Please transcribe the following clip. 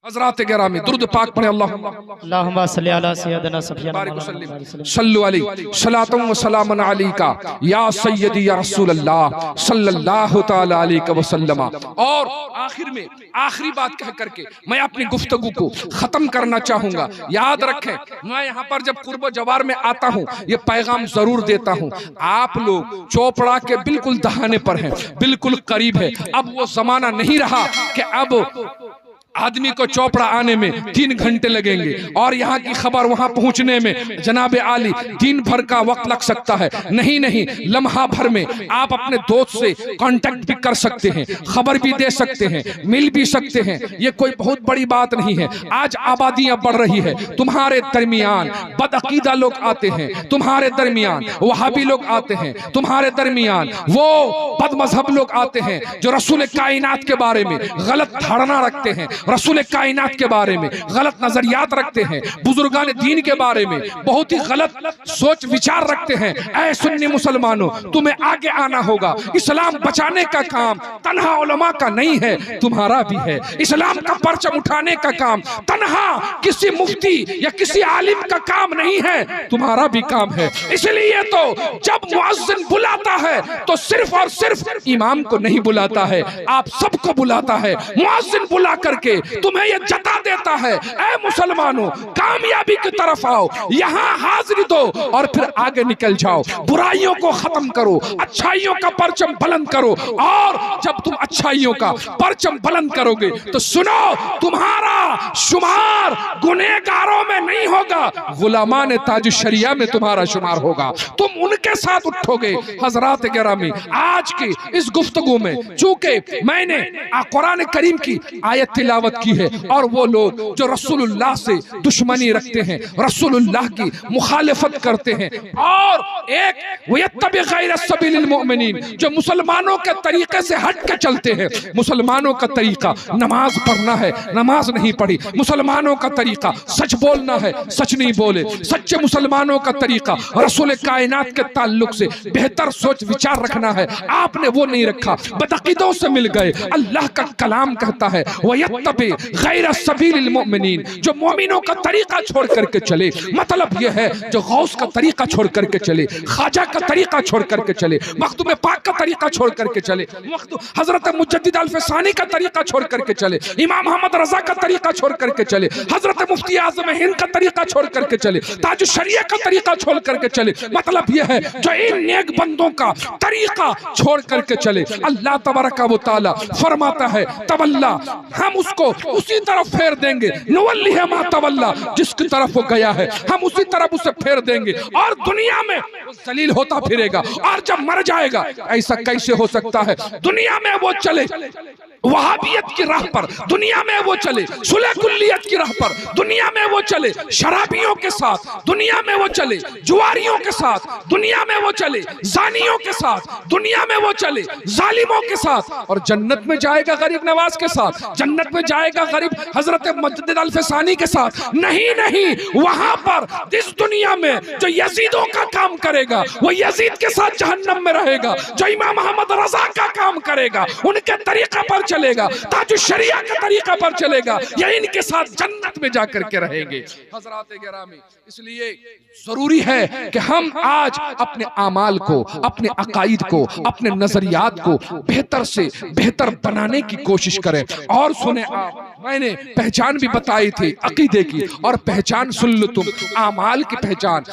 हज़रात गिरामी दुरूद पाक पढ़े अल्लाहुम्मा सल्ली अला सय्यदिना सल्लु अलैहि सलातुम व सलामुन अलैका या सय्यदी या रसूल अल्लाह सल्लल्लाहु तआला अलैहि वसल्लम। और आखिर में आखिरी बात कह करके मैं अपनी गुफ्तगू को खत्म करना चाहूंगा। याद रखें, मैं यहाँ पर जब कुर्ब जवार में आता हूँ ये पैगाम जरूर देता हूँ, आप लोग चोपड़ा के बिल्कुल दहाने पर हैं, बिल्कुल करीब है। अब वो जमाना नहीं रहा कि अब आदमी को चोपड़ा आने में 3 घंटे लगेंगे और यहाँ की खबर वहां पहुंचने में जनाबे आली दिन भर का वक्त लग सकता है। नहीं नहीं, लम्हा भर में आप अपने दोस्त से कांटेक्ट भी कर सकते हैं, खबर भी दे सकते हैं, मिल भी सकते हैं। ये कोई बहुत बड़ी बात नहीं है। आज आबादियां बढ़ रही है, तुम्हारे दरमियान बदअकीदा लोग आते हैं, तुम्हारे दरमियान वहाबी लोग आते हैं, तुम्हारे दरमियान वो बदमजहब लोग आते हैं जो रसूल कायनात के बारे में गलत धारणा रखते हैं, रसूल कायनात के बारे में गलत नजरियात रखते हैं, बुजुर्गान दीन के बारे में बहुत ही गलत सोच विचार रखते हैं। ऐ सुन्नी मुसलमानों, तुम्हें आगे आना होगा। इस्लाम बचाने का काम तन्हा उलमा का नहीं है, तुम्हारा भी है। इस्लाम का परचम उठाने का काम तन्हा किसी मुफ्ती या किसी आलिम का काम नहीं है, तुम्हारा भी काम है। इसलिए तो जब मुअज्जिन बुलाता है तो सिर्फ और सिर्फ इमाम को नहीं बुलाता है, आप सबको बुलाता है। मुअज्जिन बुला करके तुम्हें यह जता देता है, ऐ मुसलमानों कामयाबी की तरफ आओ, यहाँ हाजिरी दो और फिर आगे निकल जाओ। बुराइयों को खत्म करो, अच्छाइयों का परचम बुलंद करो। और जब तुम अच्छाइयों का परचम बुलंद करोगे तो सुनो, तुम्हारा शुमार गुनहगारों में नहीं होगा, गुलामान ताज शरिया में तुम्हारा शुमार होगा। तुम उनके साथ उठोगे। हजरात गिरामी, आज की इस गुफ्तगू में चूंकि मैंने कुरान करीम की आयत तिलावत की है और वो लोग जो रसूलुल्लाह से दुश्मनी रखते हैं, रसूलुल्लाह की मुखालिफत करते हैं और एक वयत्तबि गैर सबीलिल मुमिनीन, जो मुसलमानों के तरीके से हट के चलते हैं। मुसलमानों का तरीका नमाज पढ़ना है, नमाज नहीं पढ़ी। मुसलमानों का तरीका सच बोलना है, सच नहीं बोले। सच्चे मुसलमानों का तरीका रसूल कायनात के ताल्लुक से बेहतर सोच विचार रखना है, आपने वो नहीं रखा, बदअकीदों से मिल गए। अल्लाह का कलाम कहता है वयत्तबि गैर सबीलिल मुमिनीन, जो मोमिनों का तरीका छोड़ करके चले। मतलब यह है जो गौस का तरीका छोड़ करके चले, ख्वाजा का तरीका छोड़ करके चले, मखदूम पाक का तरीका छोड़ करके चले, हजरत मुजद्दिद अल-फसानी का तरीका छोड़ करके चले, इमाम अहमद रजा का तरीका छोड़ करके चले, हजरत मुफ्ती आजम हिंद का तरीका छोड़ करके चले, ताज शरिया का तरीका छोड़ करके चले। मतलब यह है जो इन नेक बंदों का तरीका छोड़ करके चले। अल्लाह तबारक व तआला फरमाता है तवल्ला, हम उसको उसी तरफ फेर देंगे। नुवल्लिहि मा तवल्ला, जिसकी तरफ वो गया है हम उसी तरफ उसे फेर देंगे और दुनिया में वो जलील होता फिरेगा। और जब मर जाएगा, ऐसा कैसे हो सकता है? दुनिया में वो चले वहाबियत की राह पर, दुनिया में वो चले सुलह कुल्लियत की राह पर, दुनिया में वो चले शराबियों के साथ, दुनिया में वो चले जुआरियों के साथ, दुनिया में वो चले जानियों के साथ, दुनिया में वो चले जालिमों के साथ, और जन्नत में जाएगा गरीब नवाज के साथ, जन्नत में जाएगा गरीब हजरत मुजद्दिद अल-फसानी के साथ। नहीं नहीं, वहां पर इस दुनिया में जो यजीदों का काम करेगा वो यजीद के साथ जहन्नम में रहेगा। जो इमाम अहमद रजा का काम करेगा उनके तरीका पर चलेगा, ताजु शरिया के तरीका पर चलेगा, या इनके साथ जन्नत में जाकर के रहेंगे। हजरात गिरामी, इसलिए जरूरी है कि हम आज अपने आमाल को, अपने अकाईद को, अपने नजरियात को बेहतर से बेहतर बनाने की कोशिश करें। और सुने आप, मैंने पहचान भी बताई थी अकीदे की, और पहचान सुन लो तुम, आमाल की पहचान।